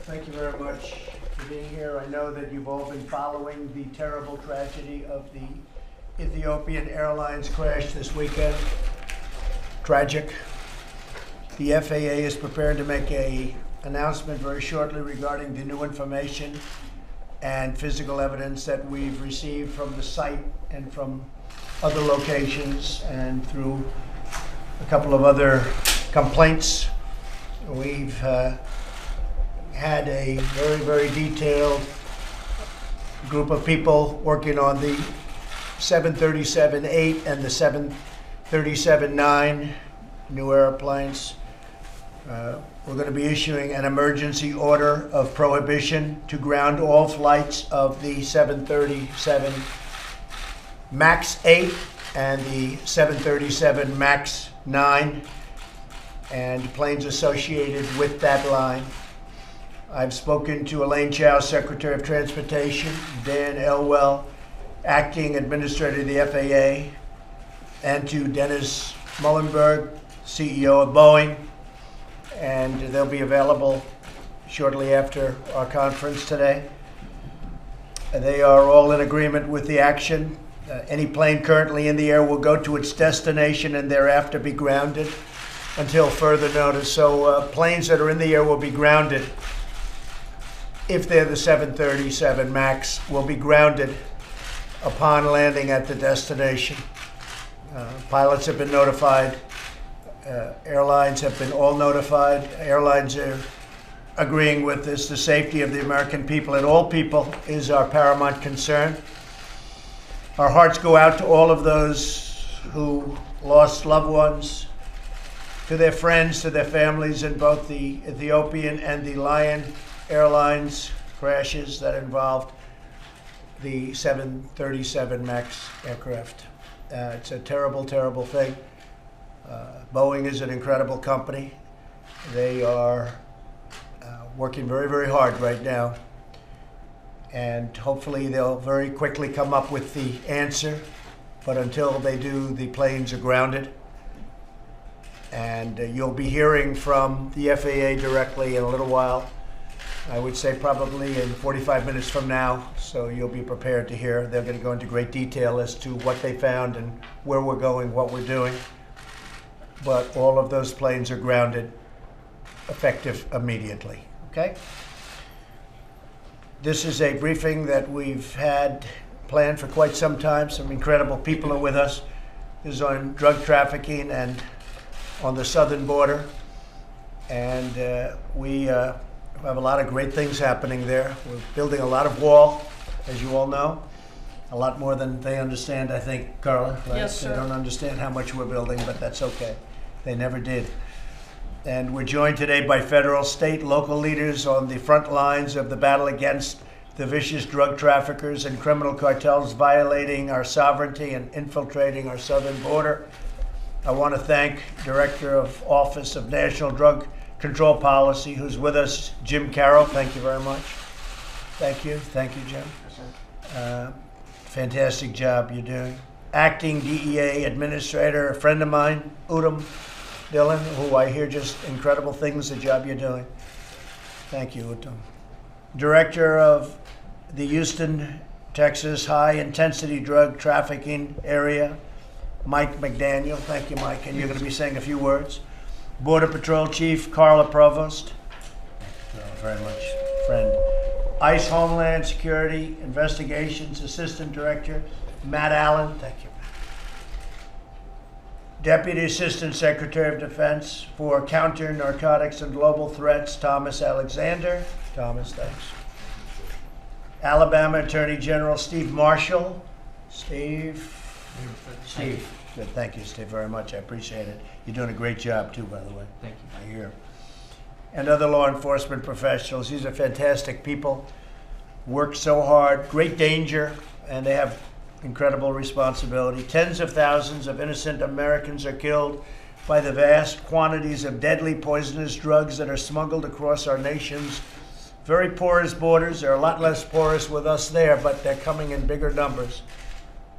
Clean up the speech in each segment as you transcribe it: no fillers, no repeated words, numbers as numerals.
Thank you very much for being here. I know that you've all been following the terrible tragedy of the Ethiopian Airlines crash this weekend. Tragic. The FAA is prepared to make an announcement very shortly regarding the new information and physical evidence that we've received from the site and from other locations and through a couple of other complaints. We've had a very, very detailed group of people working on the 737-8 and the 737-9 new airplanes. We're going to be issuing an emergency order of prohibition to ground all flights of the 737 MAX 8 and the 737 MAX 9 and planes associated with that line. I've spoken to Elaine Chao, Secretary of Transportation, Dan Elwell, Acting Administrator of the FAA, and to Dennis Muhlenberg, CEO of Boeing, and they'll be available shortly after our conference today. They are all in agreement with the action. Any plane currently in the air will go to its destination and thereafter be grounded until further notice. So planes that are in the air will be grounded. If they're the 737 MAX, will be grounded upon landing at the destination. Pilots have been notified. Airlines have been all notified. Airlines are agreeing with this. The safety of the American people and all people is our paramount concern. Our hearts go out to all of those who lost loved ones, to their friends, to their families in both the Ethiopian and the Lion Airlines crashes that involved the 737 MAX aircraft. It's a terrible, terrible thing. Boeing is an incredible company. They are working very, very hard right now. And hopefully they'll very quickly come up with the answer. But until they do, the planes are grounded. And you'll be hearing from the FAA directly in a little while. I would say probably in 45 minutes from now, so you'll be prepared to hear. They're going to go into great detail as to what they found and where we're going, what we're doing. But all of those planes are grounded, effective immediately, okay? This is a briefing that we've had planned for quite some time. Some incredible people are with us. This is on drug trafficking and on the southern border. And we have a lot of great things happening there. We're building a lot of wall, as you all know. A lot more than they understand, I think, Carla. Right? Yes, sir. They don't understand how much we're building, but that's okay. They never did. And we're joined today by federal, state, local leaders on the front lines of the battle against the vicious drug traffickers and criminal cartels violating our sovereignty and infiltrating our southern border. I want to thank Director of Office of National Drug Control Policy, who's with us, Jim Carroll. Thank you very much. Thank you, Jim. Fantastic job you're doing. Acting DEA Administrator, a friend of mine, Udom Dillon, who I hear just incredible things, the job you're doing. Thank you, Udom. Director of the Houston, Texas High Intensity Drug Trafficking Area, Mike McDaniel. Thank you, Mike, and you're going to be saying a few words. Border Patrol Chief Carla Provost. Thank you very much, friend. ICE Homeland Security Investigations Assistant Director Matt Allen. Thank you. Deputy Assistant Secretary of Defense for Counter Narcotics and Global Threats Thomas Alexander. Thomas, thanks. Alabama Attorney General Steve Marshall. Steve. Good. Thank you, Steve, very much. I appreciate it. You're doing a great job, too, by the way. Thank you. I hear. And other law enforcement professionals. These are fantastic people. Work so hard, great danger, and they have incredible responsibility. Tens of thousands of innocent Americans are killed by the vast quantities of deadly poisonous drugs that are smuggled across our nation's very porous borders. They're a lot less porous with us there, but they're coming in bigger numbers.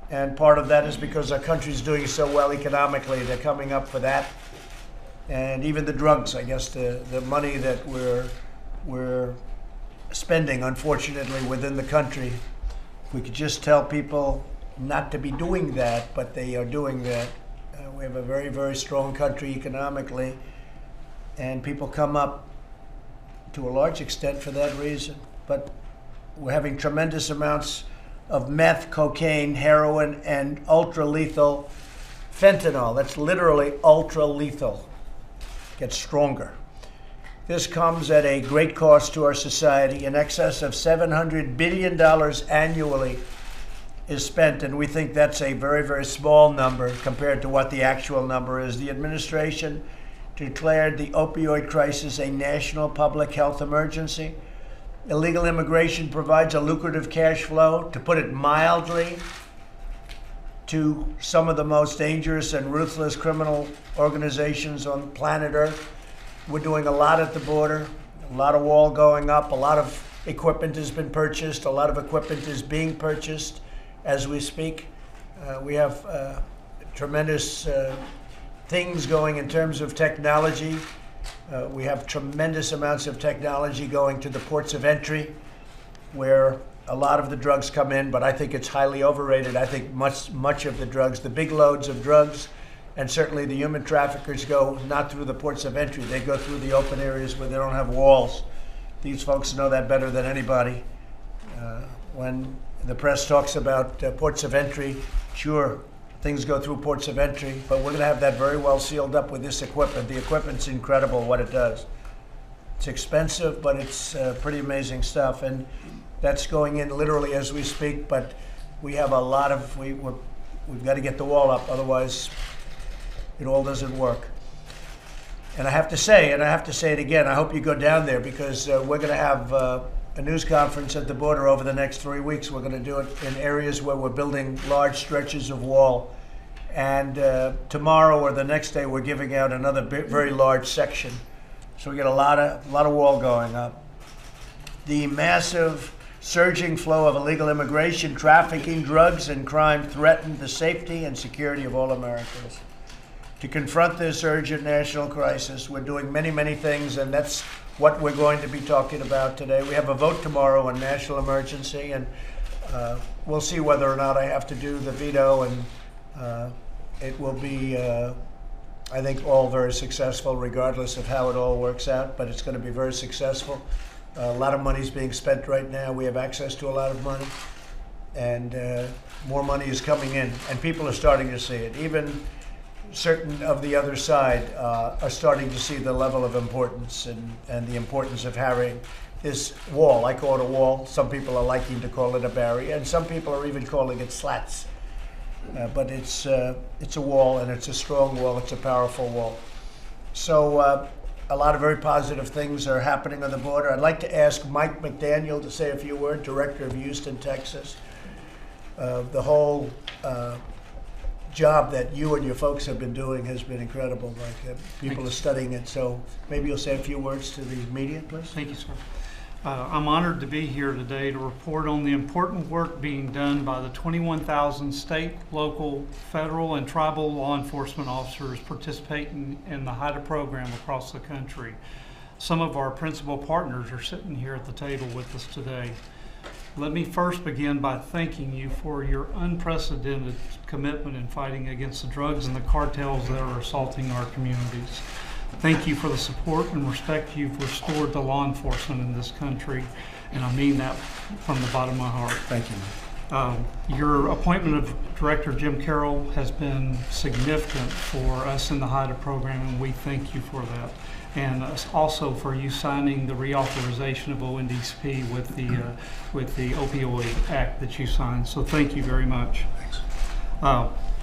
And part of that is because our country's doing so well economically. They're coming up for that. And even the drugs, I guess the money that we're spending, unfortunately, within the country. If we could just tell people not to be doing that, but they are doing that. We have a very, very strong country economically, and people come up to a large extent for that reason. But we're having tremendous amounts of meth, cocaine, heroin, and ultra-lethal fentanyl. That's literally ultra-lethal. Gets stronger. This comes at a great cost to our society. In excess of $700 billion annually is spent, and we think that's a very, very small number compared to what the actual number is. The administration declared the opioid crisis a national public health emergency. Illegal immigration provides a lucrative cash flow, to put it mildly, to some of the most dangerous and ruthless criminal organizations on planet Earth. We're doing a lot at the border, a lot of wall going up, a lot of equipment has been purchased, a lot of equipment is being purchased as we speak. We have tremendous things going in terms of technology. We have tremendous amounts of technology going to the ports of entry, where a lot of the drugs come in, but I think it's highly overrated. I think much of the drugs, the big loads of drugs, and certainly the human traffickers go not through the ports of entry. They go through the open areas where they don't have walls. These folks know that better than anybody. When the press talks about ports of entry, sure, things go through ports of entry, but we're going to have that very well sealed up with this equipment. The equipment's incredible what it does. It's expensive, but it's pretty amazing stuff. And that's going in literally as we speak, but we have a lot of, we've got to get the wall up, otherwise it all doesn't work. And I have to say it again, I hope you go down there, because we're going to have a news conference at the border over the next 3 weeks. We're going to do it in areas where we're building large stretches of wall. And tomorrow or the next day, we're giving out another very large section. So we get a lot of wall going up. The massive surging flow of illegal immigration, trafficking, drugs, and crime threaten the safety and security of all Americans. To confront this urgent national crisis, we're doing many, many things, and that's what we're going to be talking about today. We have a vote tomorrow on national emergency, and we'll see whether or not I have to do the veto, and it will be, I think, all very successful regardless of how it all works out, but it's going to be very successful. A lot of money is being spent right now. We have access to a lot of money, and more money is coming in, and people are starting to see it. Even certain of the other side are starting to see the level of importance and the importance of having this wall. I call it a wall. Some people are liking to call it a barrier, and some people are even calling it slats. But it's a wall, and it's a strong wall. It's a powerful wall. So a lot of very positive things are happening on the border. I'd like to ask Mike McDaniel to say a few words, Director of Houston, Texas. The whole job that you and your folks have been doing has been incredible. Like people are studying it. So maybe you'll say a few words to the media, please. Thank you, sir. I'm honored to be here today to report on the important work being done by the 21,000 state, local, federal, and tribal law enforcement officers participating in the HIDTA program across the country. Some of our principal partners are sitting here at the table with us today. Let me first begin by thanking you for your unprecedented commitment in fighting against the drugs and the cartels that are assaulting our communities. Thank you for the support and respect you've restored to law enforcement in this country, and I mean that from the bottom of my heart. Thank you. Your appointment of Director Jim Carroll has been significant for us in the HIDTA program, and we thank you for that. And also for you signing the reauthorization of ONDCP with the Opioid Act that you signed. So thank you very much. Thanks.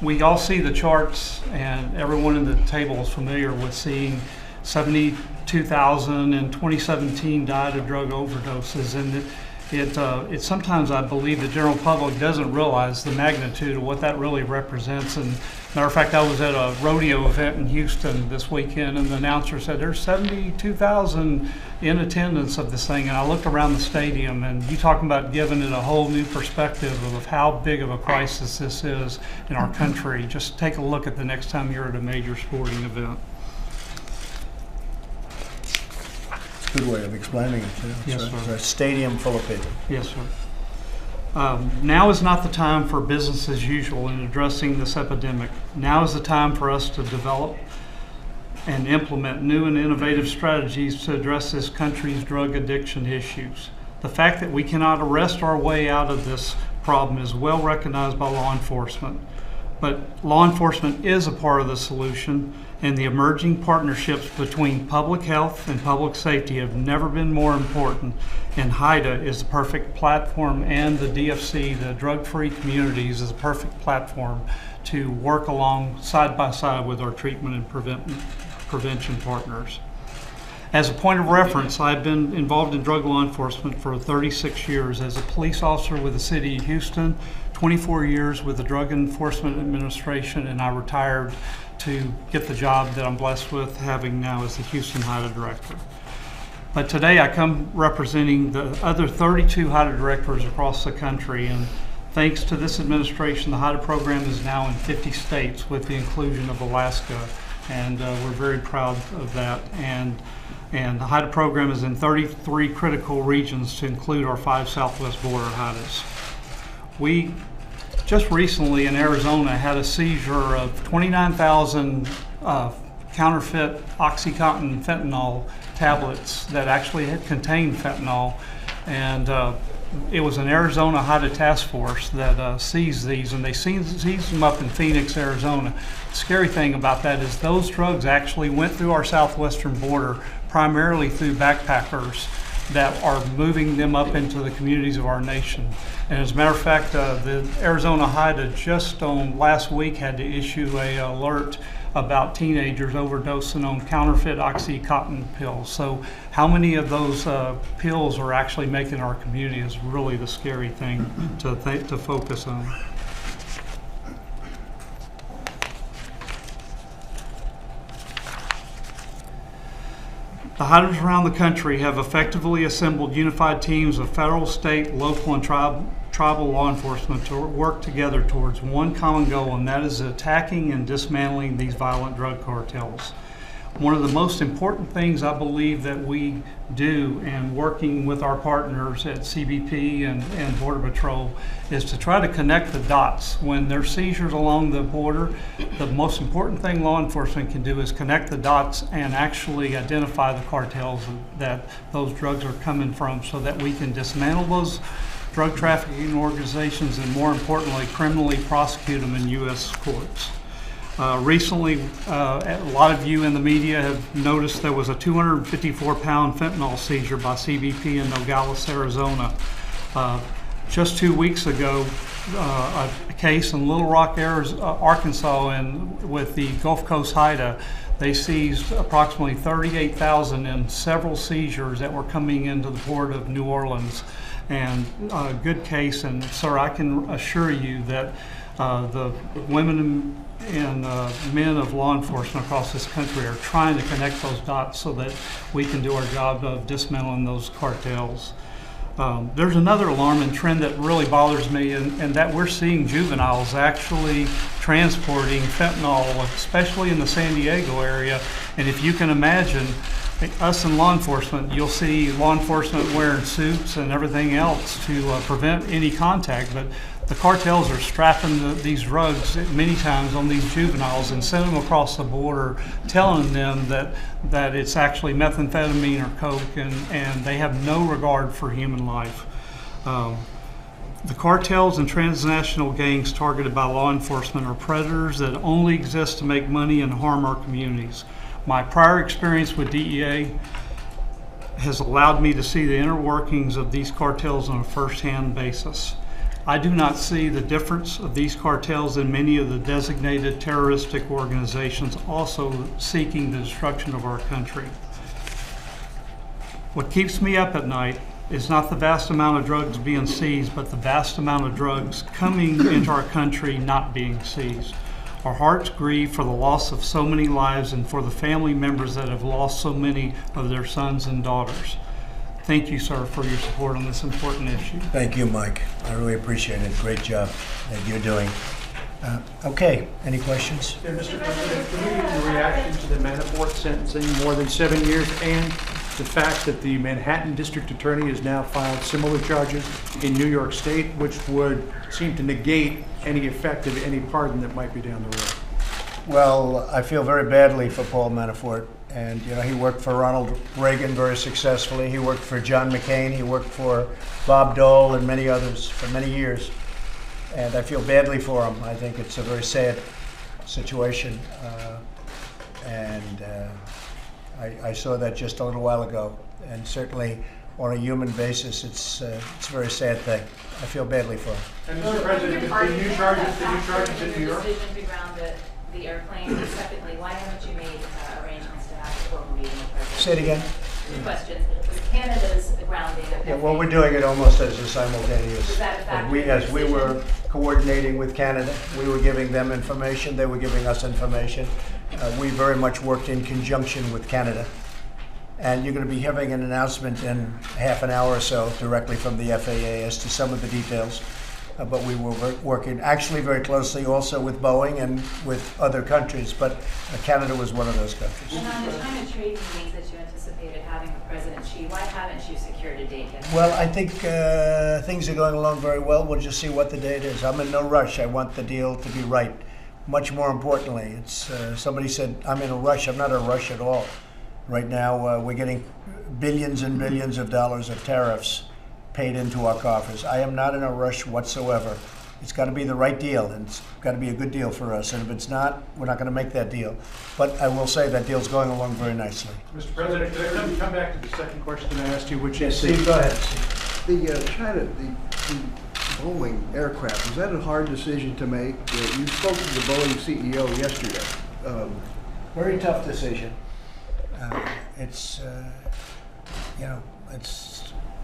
We all see the charts, and everyone in the table is familiar with seeing 72,000 in 2017 died of drug overdoses, and it sometimes, I believe, the general public doesn't realize the magnitude of what that really represents. And matter of fact, I was at a rodeo event in Houston this weekend, and the announcer said there's 72,000 in attendance of this thing. And I looked around the stadium, and you talking about giving it a whole new perspective of how big of a crisis this is in our country. Just take a look at the next time you're at a major sporting event. Good way of explaining it, too. Yes, It's sir. a stadium full of people. Yes, sir. Now is not the time for business as usual in addressing this epidemic. Now is the time for us to develop and implement new and innovative strategies to address this country's drug addiction issues. The fact that we cannot arrest our way out of this problem is well recognized by law enforcement. But law enforcement is a part of the solution, and the emerging partnerships between public health and public safety have never been more important. And HIDA is the perfect platform, and the DFC, the drug-free communities, is a perfect platform to work along side by side with our treatment and prevention partners. As a point of reference, I've been involved in drug law enforcement for 36 years as a police officer with the City of Houston, 24 years with the Drug Enforcement Administration, and I retired to get the job that I'm blessed with having now as the Houston HIDA Director. But today I come representing the other 32 HIDA directors across the country, and thanks to this administration, the HIDA program is now in 50 states with the inclusion of Alaska, and we're very proud of that. And the HIDA program is in 33 critical regions to include our 5 southwest border HIDAs. We just recently in Arizona had a seizure of 29,000 counterfeit OxyContin fentanyl tablets that actually had contained fentanyl, and it was an Arizona HIDA task force that seized these, and they seized them up in Phoenix, Arizona. The scary thing about that is those drugs actually went through our southwestern border primarily through backpackers that are moving them up into the communities of our nation. And as a matter of fact, the Arizona HIDA just last week had to issue an alert about teenagers overdosing on counterfeit OxyContin pills. So how many of those pills are actually making our community is really the scary thing to focus on. The HIDAs around the country have effectively assembled unified teams of federal, state, local, and tribal law enforcement to work together towards one common goal, and that is attacking and dismantling these violent drug cartels. One of the most important things I believe that we do, and working with our partners at CBP and Border Patrol, is to try to connect the dots. When there's seizures along the border, the most important thing law enforcement can do is connect the dots and actually identify the cartels that those drugs are coming from, so that we can dismantle those drug trafficking organizations and, more importantly, criminally prosecute them in U.S. courts. Recently, a lot of you in the media have noticed there was a 254-pound fentanyl seizure by CBP in Nogales, Arizona. Just 2 weeks ago, a case in Little Rock, Arkansas, with the Gulf Coast HIDA, they seized approximately 38,000 in several seizures that were coming into the port of New Orleans. And a good case, and sir, I can assure you that the women and men of law enforcement across this country are trying to connect those dots so that we can do our job of dismantling those cartels. There's another alarming trend that really bothers me, and that we're seeing juveniles actually transporting fentanyl, especially in the San Diego area. And if you can imagine, us in law enforcement, you'll see law enforcement wearing suits and everything else to prevent any contact, but the cartels are strapping these drugs many times on these juveniles and sending them across the border, telling them that it's actually methamphetamine or coke, and they have no regard for human life. The cartels and transnational gangs targeted by law enforcement are predators that only exist to make money and harm our communities. My prior experience with DEA has allowed me to see the inner workings of these cartels on a first-hand basis. I do not see the difference of these cartels in many of the designated terroristic organizations also seeking the destruction of our country. What keeps me up at night is not the vast amount of drugs being seized, but the vast amount of drugs coming into our country not being seized. Our hearts grieve for the loss of so many lives and for the family members that have lost so many of their sons and daughters. Thank you, sir, for your support on this important issue. Thank you, Mike. I really appreciate it. Great job that you're doing. Okay, any questions? Yeah, Mr. President, can we get your reaction to the Manafort sentencing more than 7 years and the fact that the Manhattan District Attorney has now filed similar charges in New York State, which would seem to negate any effect of any pardon that might be down the road? Well, I feel very badly for Paul Manafort. And, you know, he worked for Ronald Reagan very successfully. He worked for John McCain. He worked for Bob Dole and many others for many years. And I feel badly for him. I think it's a very sad situation. I saw that just a little while ago. And certainly on a human basis, it's a very sad thing. I feel badly for him. And Mr. President, the new charges in New York? Decision to ground the airplane, and secondly, why haven't you made arrangements to have a formal meeting with President? Say it again. Two questions. Was Canada's grounding of Yeah, well, we're doing it almost as a simultaneous. Was that a factor in As your we decision? were coordinating with Canada, we were giving them information, they were giving us information. We very much worked in conjunction with Canada. And you're going to be having an announcement in half an hour or so directly from the FAA as to some of the details. But we were working actually very closely also with Boeing and with other countries, but Canada was one of those countries. And on the China trade meetings that you anticipated having with President Xi, why haven't you secured a date yet? Well, I think things are going along very well. We'll just see what the date is. I'm in no rush. I want the deal to be right. Much more importantly, it's somebody said I'm in a rush. I'm not in a rush at all. Right now, we're getting billions and billions of dollars of tariffs paid into our coffers. I am not in a rush whatsoever. It's got to be the right deal, and it's got to be a good deal for us. And if it's not, we're not going to make that deal. But I will say that deal's going along very nicely. Mr. President, could I come back to the second question I asked you, which Yes, is Steve, go ahead, Steve. The Boeing aircraft, was that a hard decision to make? You spoke to the Boeing CEO yesterday. Very tough decision.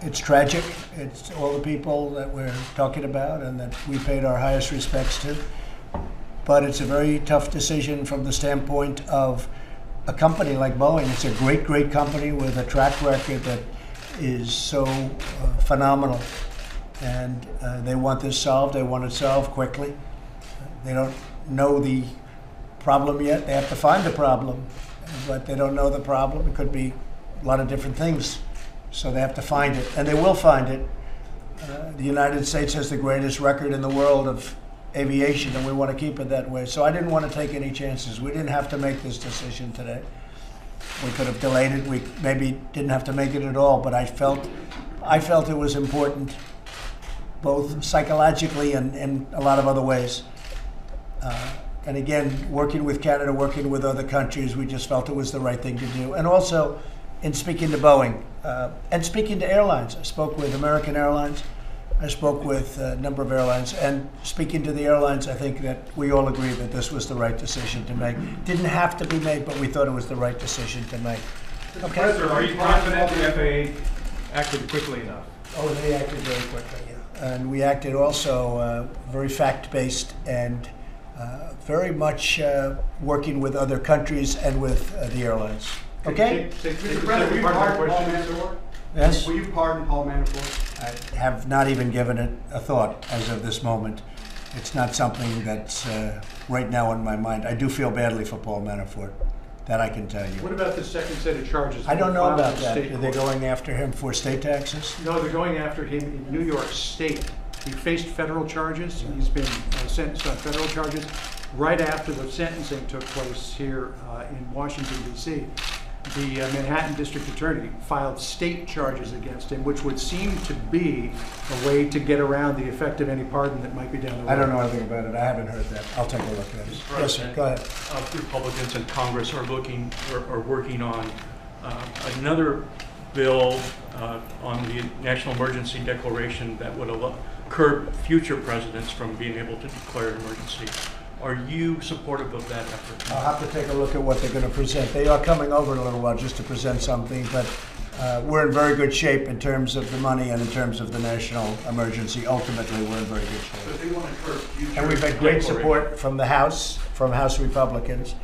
It's tragic. It's all the people that we're talking about and that we paid our highest respects to. But it's a very tough decision from the standpoint of a company like Boeing. It's a great, great company with a track record that is so phenomenal. And they want this solved. They want it solved quickly. They don't know the problem yet. They have to find the problem, but they don't know the problem. It could be a lot of different things. So they have to find it, and they will find it. The United States has the greatest record in the world of aviation, and we want to keep it that way. So I didn't want to take any chances. We didn't have to make this decision today. We could have delayed it. We maybe didn't have to make it at all, but I felt it was important, both psychologically and in a lot of other ways. And again, working with Canada, working with other countries, we just felt it was the right thing to do. And also, in speaking to Boeing and speaking to airlines, I spoke with American Airlines, I spoke with a number of airlines, and speaking to the airlines, I think that we all agree that this was the right decision to make. Didn't have to be made, but we thought it was the right decision to make. Okay. President, are you confident the FAA acted quickly enough? Oh, they acted very quickly, yeah. And we acted also very fact-based and very much working with other countries and with the airlines. Okay? Mr. President, will you pardon Paul Manafort? Yes? Will you pardon Paul Manafort? I have not even given it a thought as of this moment. It's not something that's right now in my mind. I do feel badly for Paul Manafort. That I can tell you. What about the second set of charges? I don't know filed about in that. state Are they court? going after him for state taxes? No, they're going after him in New York State. He faced federal charges. He's been sentenced on federal charges. Right after the sentencing took place here in Washington, D.C., the Manhattan District Attorney filed state charges against him, which would seem to be a way to get around the effect of any pardon that might be down the road. I don't know anything about it. I haven't heard that. I'll take a look at it. Yes, sir. Go ahead. Republicans in Congress are working on another bill on the national emergency declaration that would curb future presidents from being able to declare an emergency. Are you supportive of that effort? I'll have to take a look at what they're going to present. They are coming over in a little while just to present something, but we're in very good shape in terms of the money and in terms of the national emergency. Ultimately, we're in very good shape. But they want to curb future And we've had great declaration. support from the House, from House Republicans.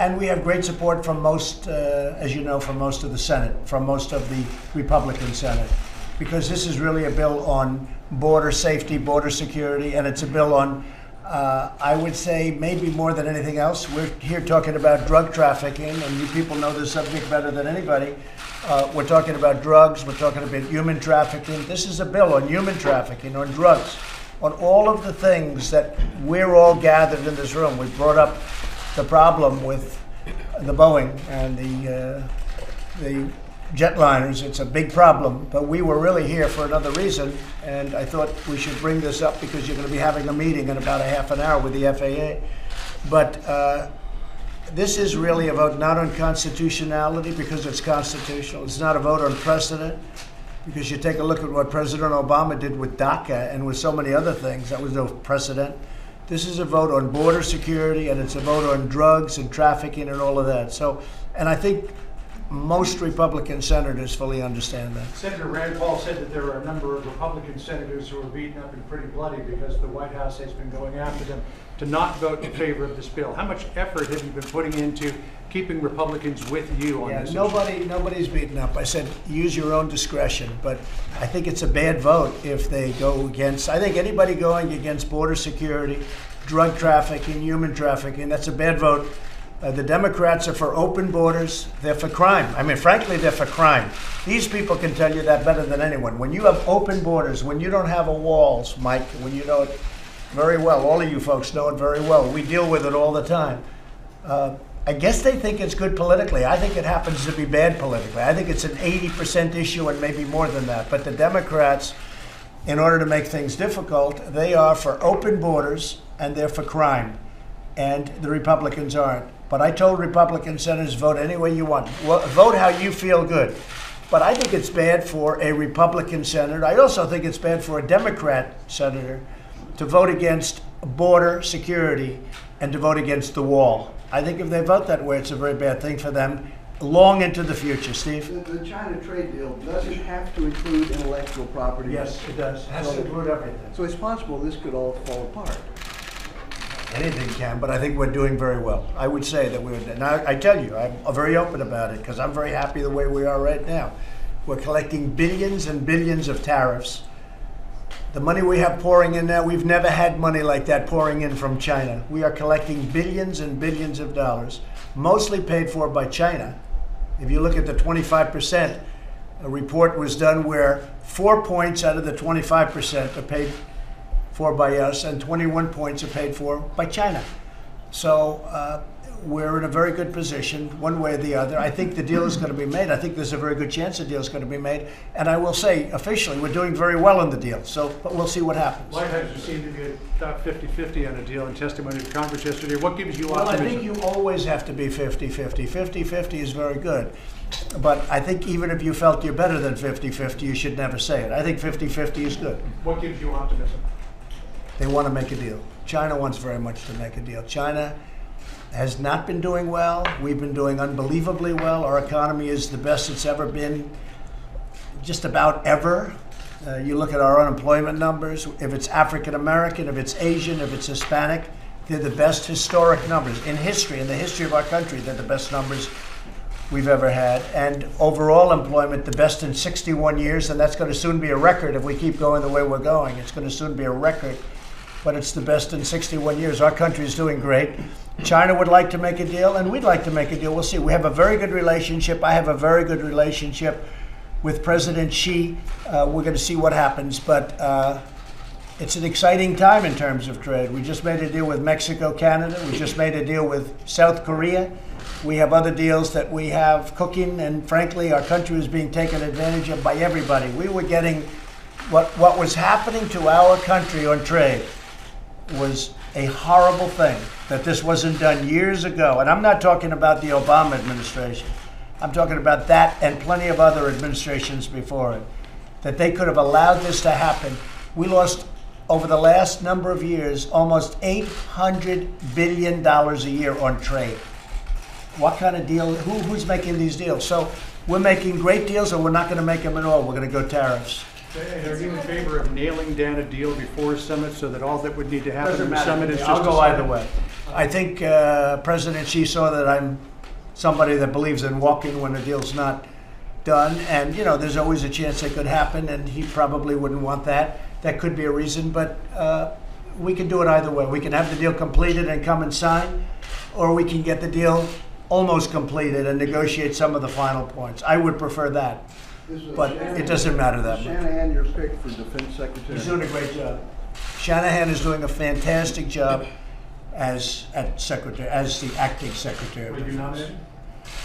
And we have great support from most, as you know, from most of the Senate, from most of the Republican Senate. Because this is really a bill on border safety, border security, and it's a bill on I would say maybe more than anything else, we're here talking about drug trafficking, and you people know this subject better than anybody. We're talking about drugs, we're talking about human trafficking. This is a bill on human trafficking, on drugs, on all of the things that we're all gathered in this room. We brought up the problem with the Boeing and the jetliners. It's a big problem, but we were really here for another reason, and I thought we should bring this up because you're going to be having a meeting in about a half an hour with the FAA. But this is really a vote not on constitutionality because it's constitutional. It's not a vote on precedent because you take a look at what President Obama did with DACA and with so many other things. That was no precedent. This is a vote on border security, and it's a vote on drugs and trafficking and all of that. So, and I think most Republican senators fully understand that. Senator Rand Paul said that there are a number of Republican senators who are beaten up and pretty bloody because the White House has been going after them to not vote in favor of this bill. How much effort have you been putting into keeping Republicans with you on this issue? Nobody's beaten up. I said use your own discretion, but I think it's a bad vote if they go against. I think anybody going against border security, drug trafficking, human trafficking, that's a bad vote. The Democrats are for open borders. They're for crime. I mean, frankly, they're for crime. These people can tell you that better than anyone. When you have open borders, when you don't have a walls, Mike, when you know it very well, all of you folks know it very well. We deal with it all the time. I guess they think it's good politically. I think it happens to be bad politically. I think it's an 80% issue and maybe more than that. But the Democrats, in order to make things difficult, they are for open borders and they're for crime. And the Republicans aren't. But I told Republican senators, vote any way you want. Vote how you feel good. But I think it's bad for a Republican senator. I also think it's bad for a Democrat senator to vote against border security and to vote against the wall. I think if they vote that way, it's a very bad thing for them long into the future. Steve? The China trade deal doesn't have to include intellectual property. Yes, it does. It has to include everything. So it's possible this could all fall apart. Anything can, but I think we're doing very well. I would say that we're, and I tell you, I'm very open about it because I'm very happy the way we are right now. We're collecting billions and billions of tariffs. The money we have pouring in now, we've never had money like that pouring in from China. We are collecting billions and billions of dollars, mostly paid for by China. If you look at the 25%, a report was done where 4 points out of the 25% are paid for by us, and 21 points are paid for by China. So we're in a very good position, one way or the other. I think the deal is going to be made. I think there's a very good chance the deal is going to be made. And I will say, officially, we're doing very well in the deal. So, but we'll see what happens. White House seemed to be about 50-50 on a deal in testimony to Congress yesterday. What gives you optimism? Well, I think you always have to be 50-50. 50-50 is very good. But I think even if you felt you're better than 50-50, you should never say it. I think 50-50 is good. What gives you optimism? They want to make a deal. China wants very much to make a deal. China has not been doing well. We've been doing unbelievably well. Our economy is the best it's ever been, just about ever. You look at our unemployment numbers. If it's African American, if it's Asian, if it's Hispanic, they're the best historic numbers in history. In the history of our country, they're the best numbers we've ever had. And overall employment, the best in 61 years, and that's going to soon be a record if we keep going the way we're going. It's going to soon be a record. But it's the best in 61 years. Our country is doing great. China would like to make a deal, and we'd like to make a deal. We'll see. We have a very good relationship. I have a very good relationship with President Xi. We're going to see what happens. But it's an exciting time in terms of trade. We just made a deal with Mexico, Canada. We just made a deal with South Korea. We have other deals that we have cooking, and frankly, our country is being taken advantage of by everybody. We were getting what was happening to our country on trade was a horrible thing, that this wasn't done years ago. And I'm not talking about the Obama administration. I'm talking about that and plenty of other administrations before it, that they could have allowed this to happen. We lost, over the last number of years, almost $800 billion a year on trade. What kind of deal? Who's making these deals? So we're making great deals, or we're not going to make them at all. We're going to go tariffs. And are you in favor of nailing down a deal before summit so that all that would need to happen at the summit is just I'll go a either way. I think President Xi saw that I'm somebody that believes in walking when a deal's not done. And, you know, there's always a chance it could happen, and he probably wouldn't want that. That could be a reason. But we can do it either way. We can have the deal completed and come and sign, or we can get the deal almost completed and negotiate some of the final points. I would prefer that, but it doesn't matter that much. Shanahan your pick for defense secretary? He's doing a great job. Shanahan is doing a fantastic job as the acting secretary. Would you nominate?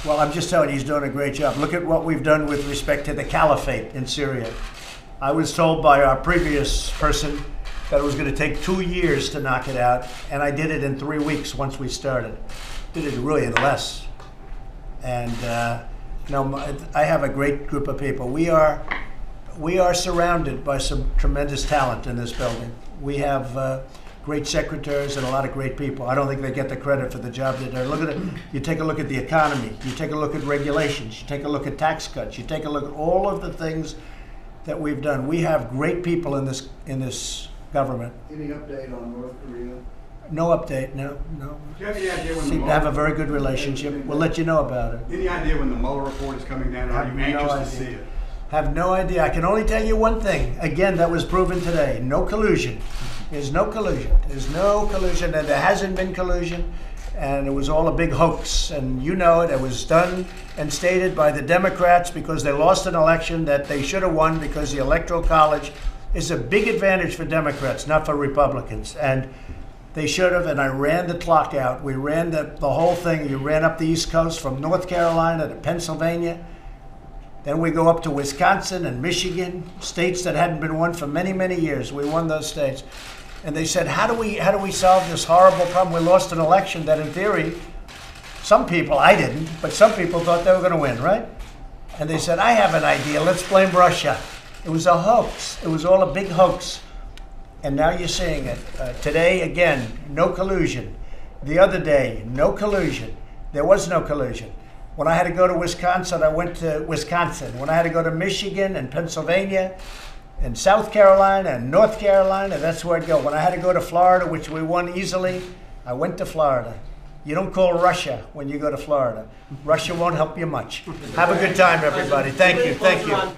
Well, I'm just telling you, he's doing a great job. Look at what we've done with respect to the caliphate in Syria. I was told by our previous person that it was going to take 2 years to knock it out, and I did it in 3 weeks once we started. Did it really in less. And I have a great group of people. We are surrounded by some tremendous talent in this building. We have great secretaries and a lot of great people. I don't think they get the credit for the job they do. Look at it. You take a look at the economy. You take a look at regulations. You take a look at tax cuts. You take a look at all of the things that we've done. We have great people in this government. Any update on North Korea? No update. No. Do you have any idea when the Seem to have a very good relationship. We'll let you know about it. Any idea when the Mueller report is coming down? Are you anxious to see it? Have no idea. I can only tell you one thing. Again, that was proven today. No collusion. There's no collusion. There's no collusion, and there hasn't been collusion, and it was all a big hoax. And you know it. It was done and stated by the Democrats because they lost an election that they should have won because the Electoral College is a big advantage for Democrats, not for Republicans. And they should have, and I ran the clock out. We ran the whole thing. You ran up the East Coast from North Carolina to Pennsylvania. Then we go up to Wisconsin and Michigan, states that hadn't been won for many, many years. We won those states. And they said, how do we solve this horrible problem? We lost an election that in theory, some people, I didn't, but some people thought they were going to win, right? And they said, I have an idea. Let's blame Russia. It was a hoax. It was all a big hoax. And now you're seeing it. Today, again, no collusion. The other day, no collusion. There was no collusion. When I had to go to Wisconsin, I went to Wisconsin. When I had to go to Michigan and Pennsylvania and South Carolina and North Carolina, that's where I'd go. When I had to go to Florida, which we won easily, I went to Florida. You don't call Russia when you go to Florida. Russia won't help you much. Have a good time, everybody. Thank you. Thank you.